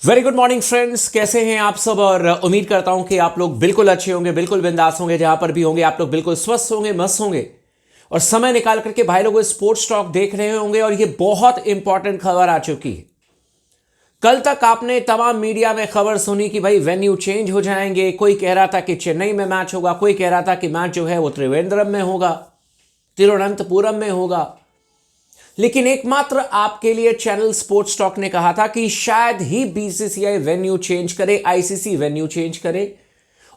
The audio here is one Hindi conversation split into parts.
वेरी गुड मॉर्निंग फ्रेंड्स, कैसे हैं आप सब। और उम्मीद करता हूं कि आप लोग बिल्कुल अच्छे होंगे, बिल्कुल बिंदास होंगे। जहां पर भी होंगे आप लोग बिल्कुल स्वस्थ होंगे, मस्त होंगे और समय निकाल करके भाई लोग स्पोर्ट्स टॉक देख रहे होंगे। और ये बहुत इंपॉर्टेंट खबर आ चुकी है। कल तक आपने तमाम मीडिया में खबर सुनी कि भाई वेन्यू चेंज हो जाएंगे। कोई कह रहा था कि चेन्नई में मैच होगा, कोई कह रहा था कि मैच जो है वो त्रिवेंद्रम में होगा, तिरुवनंतपुरम में होगा। लेकिन एकमात्र आपके लिए चैनल स्पोर्ट्स टॉक ने कहा था कि शायद ही बीसीसीआई वेन्यू चेंज करे, आईसीसी वेन्यू चेंज करे।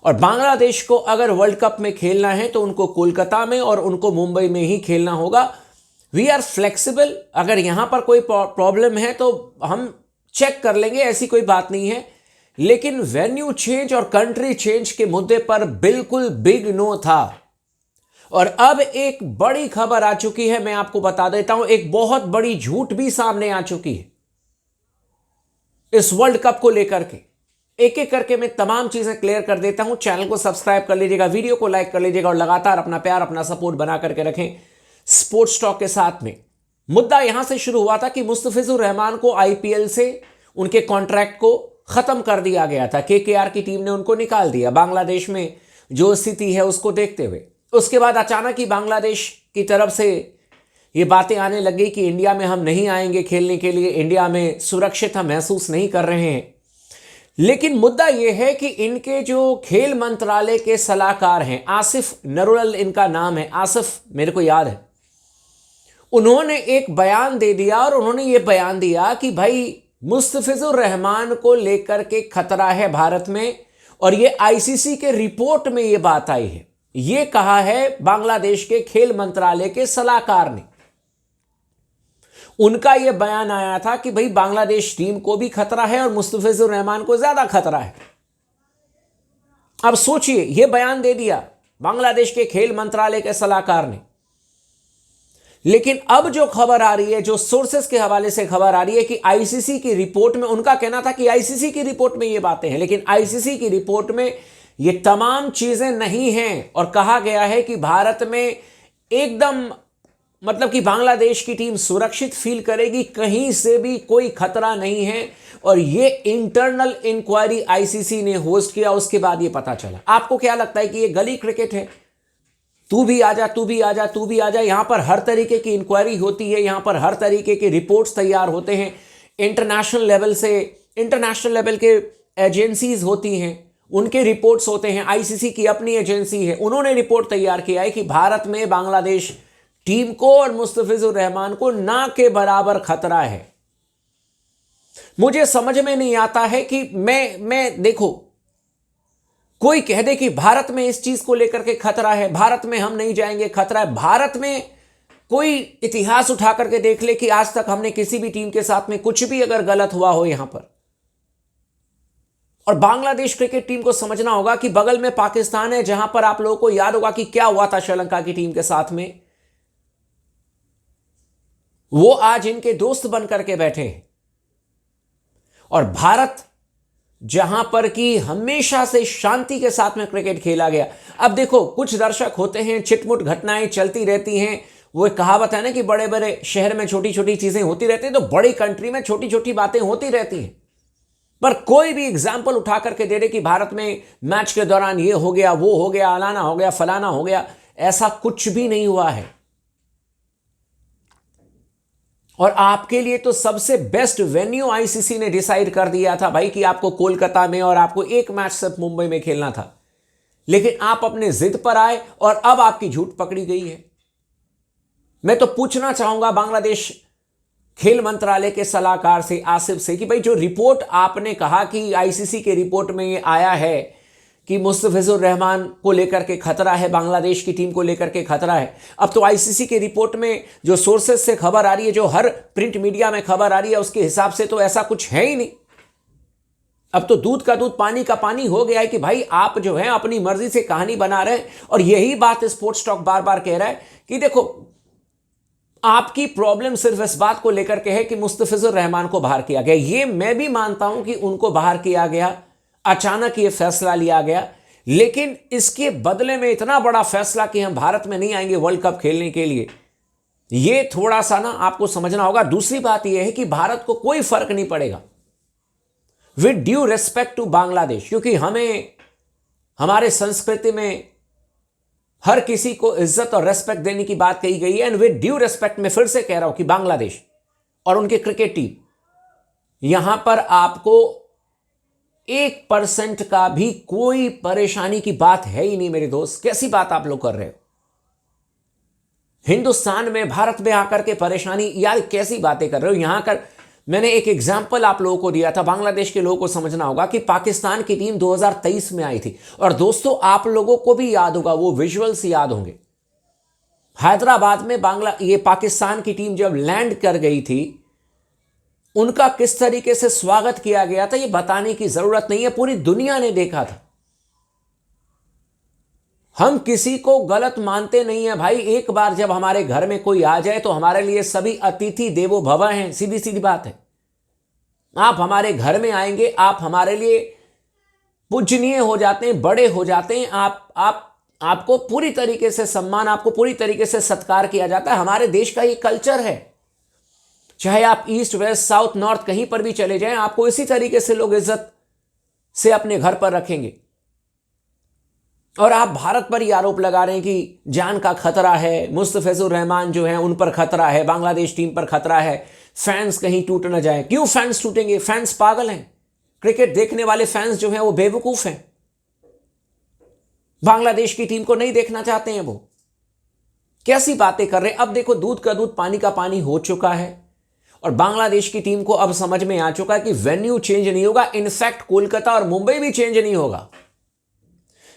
और बांग्लादेश को अगर वर्ल्ड कप में खेलना है तो उनको कोलकाता में और उनको मुंबई में ही खेलना होगा। वी आर फ्लेक्सिबल, अगर यहां पर कोई प्रॉब्लम है तो हम चेक कर लेंगे, ऐसी कोई बात नहीं है। लेकिन वेन्यू चेंज और कंट्री चेंज के मुद्दे पर बिल्कुल बिग नो था। और अब एक बड़ी खबर आ चुकी है, मैं आपको बता देता हूं। एक बहुत बड़ी झूठ भी सामने आ चुकी है इस वर्ल्ड कप को लेकर के। एक एक करके मैं तमाम चीजें क्लियर कर देता हूं। चैनल को सब्सक्राइब कर लीजिएगा, वीडियो को लाइक कर लीजिएगा और लगातार अपना प्यार, अपना सपोर्ट बना करके रखें स्पोर्ट्स टॉक के साथ में। मुद्दा यहां से शुरू हुआ था कि मुस्तफिजुर रहमान को आईपीएल से उनके कॉन्ट्रैक्ट को खत्म कर दिया गया था। केकेआर की टीम ने उनको निकाल दिया बांग्लादेश में जो स्थिति है उसको देखते हुए। उसके बाद अचानक ही बांग्लादेश की तरफ से ये बातें आने लगी कि इंडिया में हम नहीं आएंगे खेलने के लिए, इंडिया में सुरक्षित हम महसूस नहीं कर रहे हैं। लेकिन मुद्दा यह है कि इनके जो खेल मंत्रालय के सलाहकार हैं, आसिफ नरुल इनका नाम है, आसिफ मेरे को याद है, उन्होंने एक बयान दे दिया। और उन्होंने ये बयान दिया कि भाई मुस्तफिजुर रहमान को लेकर के खतरा है भारत में। और ये आईसीसी के रिपोर्ट में ये बात आई है, ये कहा है बांग्लादेश के खेल मंत्रालय के सलाहकार ने। उनका यह बयान आया था कि भाई बांग्लादेश टीम को भी खतरा है और मुस्तफिजुर रहमान को ज्यादा खतरा है। अब सोचिए, यह बयान दे दिया बांग्लादेश के खेल मंत्रालय के सलाहकार ने। लेकिन अब जो खबर आ रही है, जो सोर्सेस के हवाले से खबर आ रही है कि आईसीसी की रिपोर्ट में, उनका कहना था कि आईसीसी की रिपोर्ट में ये बातें हैं, लेकिन आईसीसी की रिपोर्ट में ये तमाम चीजें नहीं हैं। और कहा गया है कि भारत में एकदम मतलब कि बांग्लादेश की टीम सुरक्षित फील करेगी, कहीं से भी कोई खतरा नहीं है। और ये इंटरनल इंक्वायरी आईसीसी ने होस्ट किया, उसके बाद ये पता चला। आपको क्या लगता है कि ये गली क्रिकेट है? तू भी आजा, तू भी आजा, तू भी आजा। यहां पर हर तरीके की इंक्वायरी होती है, यहां पर हर तरीके के रिपोर्ट्स तैयार होते हैं। इंटरनेशनल लेवल से, इंटरनेशनल लेवल के एजेंसीज होती हैं, उनके रिपोर्ट्स होते हैं। आईसीसी की अपनी एजेंसी है, उन्होंने रिपोर्ट तैयार किया है कि भारत में बांग्लादेश टीम को और मुस्तफिजुर रहमान को ना के बराबर खतरा है। मुझे समझ में नहीं आता है कि मैं देखो, कोई कह दे कि भारत में इस चीज को लेकर के खतरा है, भारत में हम नहीं जाएंगे, खतरा है। भारत में कोई इतिहास उठा करके देख ले कि आज तक हमने किसी भी टीम के साथ में कुछ भी अगर गलत हुआ हो यहां पर। और बांग्लादेश क्रिकेट टीम को समझना होगा कि बगल में पाकिस्तान है, जहां पर आप लोगों को याद होगा कि क्या हुआ था श्रीलंका की टीम के साथ में। वो आज इनके दोस्त बनकर के बैठे हैं। और भारत जहां पर कि हमेशा से शांति के साथ में क्रिकेट खेला गया। अब देखो, कुछ दर्शक होते हैं, छिटमुट घटनाएं चलती रहती हैं। वो एक कहावत है ना कि बड़े बड़े शहर में छोटी छोटी चीजें होती रहती हैं, तो बड़ी कंट्री में छोटी छोटी बातें होती रहती हैं। पर कोई भी एग्जाम्पल उठा करके दे दे कि भारत में मैच के दौरान ये हो गया, वो हो गया, अलाना हो गया, फलाना हो गया, ऐसा कुछ भी नहीं हुआ है। और आपके लिए तो सबसे बेस्ट वेन्यू आईसीसी ने डिसाइड कर दिया था भाई कि आपको कोलकाता में और आपको एक मैच सिर्फ मुंबई में खेलना था। लेकिन आप अपने जिद पर आए और अब आपकी झूठ पकड़ी गई है। मैं तो पूछना चाहूंगा बांग्लादेश खेल मंत्रालय के सलाहकार से, आसिफ से, कि भाई जो रिपोर्ट आपने कहा कि आईसीसी के रिपोर्ट में ये आया है कि मुस्तफिजुर रहमान को लेकर के खतरा है, बांग्लादेश की टीम को लेकर के खतरा है। अब तो आईसीसी के रिपोर्ट में जो सोर्सेस से खबर आ रही है, जो हर प्रिंट मीडिया में खबर आ रही है, उसके हिसाब से तो ऐसा कुछ है ही नहीं। अब तो दूध का दूध, पानी का पानी हो गया है कि भाई आप जो है अपनी मर्जी से कहानी बना रहे हैं। और यही बात स्पोर्ट्स टॉक बार बार कह रहा है कि देखो, आपकी प्रॉब्लम सिर्फ इस बात को लेकर के है कि मुस्तफिजुर रहमान को बाहर किया गया। ये मैं भी मानता हूं कि उनको बाहर किया गया, अचानक ये फैसला लिया गया। लेकिन इसके बदले में इतना बड़ा फैसला कि हम भारत में नहीं आएंगे वर्ल्ड कप खेलने के लिए, ये थोड़ा सा ना आपको समझना होगा। दूसरी बात यह है कि भारत को कोई फर्क नहीं पड़ेगा। With due respect to Bangladesh, क्योंकि हमें हमारे संस्कृति में हर किसी को इज्जत और रेस्पेक्ट देने की बात कही गई है। एंड विद ड्यू रेस्पेक्ट मैं फिर से कह रहा हूं कि बांग्लादेश और उनकी क्रिकेट टीम, यहां पर आपको 1% का भी कोई परेशानी की बात है ही नहीं मेरे दोस्त। कैसी बात आप लोग कर रहे हो? हिंदुस्तान में, भारत में आकर के परेशानी, यार कैसी बातें कर रहे हो? यहां कर मैंने एक एग्जाम्पल आप लोगों को दिया था, बांग्लादेश के लोगों को समझना होगा कि पाकिस्तान की टीम 2023 में आई थी। और दोस्तों आप लोगों को भी याद होगा, वो विजुअल्स याद होंगे, हैदराबाद में ये पाकिस्तान की टीम जब लैंड कर गई थी, उनका किस तरीके से स्वागत किया गया था, ये बताने की जरूरत नहीं है, पूरी दुनिया ने देखा था। हम किसी को गलत मानते नहीं है भाई। एक बार जब हमारे घर में कोई आ जाए तो हमारे लिए सभी अतिथि देवो भव हैं, सीधी सीधी बात है। आप हमारे घर में आएंगे, आप हमारे लिए पूजनीय हो जाते हैं, बड़े हो जाते हैं। आपको पूरी तरीके से सम्मान, आपको पूरी तरीके से सत्कार किया जाता है। हमारे देश का ये कल्चर है। चाहे आप ईस्ट वेस्ट साउथ नॉर्थ कहीं पर भी चले जाएं, आपको इसी तरीके से लोग इज्जत से अपने घर पर रखेंगे। और आप भारत पर ही आरोप लगा रहे हैं कि जान का खतरा है, मुस्तफिजुर रहमान जो है उन पर खतरा है, बांग्लादेश टीम पर खतरा है, फैंस कहीं टूट न जाए। क्यों फैंस टूटेंगे? फैंस पागल हैं। क्रिकेट देखने वाले फैंस जो हैं वो बेवकूफ हैं। बांग्लादेश की टीम को नहीं देखना चाहते हैं वो। कैसी बातें कर रहे हैं? अब देखो, दूध का दूध पानी का पानी हो चुका है और बांग्लादेश की टीम को अब समझ में आ चुका है कि वेन्यू चेंज नहीं होगा। इनफैक्ट कोलकाता और मुंबई भी चेंज नहीं होगा,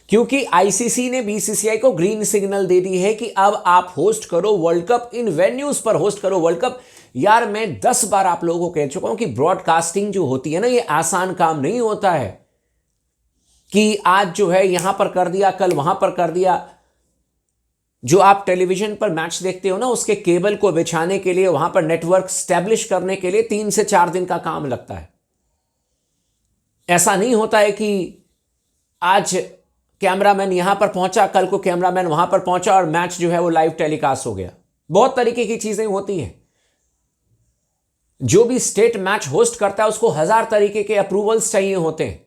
क्योंकि आईसीसी ने बीसीसीआई को ग्रीन सिग्नल दे दी है कि अब आप होस्ट करो वर्ल्ड कप, इन वेन्यूज पर होस्ट करो वर्ल्ड कप। यार मैं 10 बार आप लोगों को कह चुका हूं कि ब्रॉडकास्टिंग जो होती है ना, ये आसान काम नहीं होता है कि आज जो है यहां पर कर दिया, कल वहां पर कर दिया। जो आप टेलीविजन पर मैच देखते हो ना, उसके केबल को बिछाने के लिए, वहां पर नेटवर्क स्टैब्लिश करने के लिए 3 से 4 दिन का काम लगता है। ऐसा नहीं होता है कि आज कैमरामैन यहां पर पहुंचा, कल को कैमरामैन वहां पर पहुंचा और मैच जो है वो लाइव टेलीकास्ट हो गया। बहुत तरीके की चीजें होती हैं। जो भी स्टेट मैच होस्ट करता है उसको 1000 तरीके के अप्रूवल्स चाहिए होते हैं।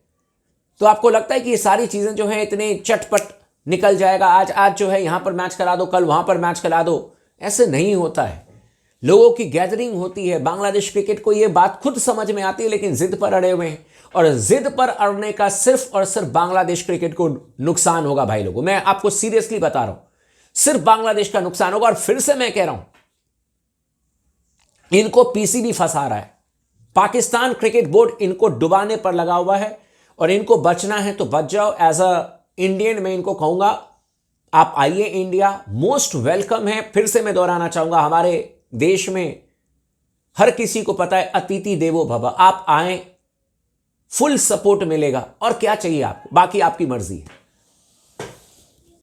तो आपको लगता है कि ये सारी चीजें जो है इतने चटपट निकल जाएगा, आज जो है यहां पर मैच करा दो, कल वहां पर मैच करा दो, ऐसे नहीं होता है। लोगों की गैदरिंग होती है। बांग्लादेश क्रिकेट को यह बात खुद समझ में आती है, लेकिन जिद पर अड़े हुए हैं। और जिद पर अड़ने का सिर्फ और सिर्फ बांग्लादेश क्रिकेट को नुकसान होगा भाई लोगों। मैं आपको सीरियसली बता रहा हूं, सिर्फ बांग्लादेश का नुकसान होगा। और फिर से मैं कह रहा हूं, इनको पीसीबी फंसा रहा है। पाकिस्तान क्रिकेट बोर्ड इनको डुबाने पर लगा हुआ है और इनको बचना है तो बच जाओ। एज अ इंडियन मैं इनको कहूंगा, आप आइए इंडिया, मोस्ट वेलकम है। फिर से मैं दोहराना चाहूंगा, हमारे देश में हर किसी को पता है अतिथि देवो भव। आप आए, फुल सपोर्ट मिलेगा। और क्या चाहिए आपको? बाकी आपकी मर्जी है।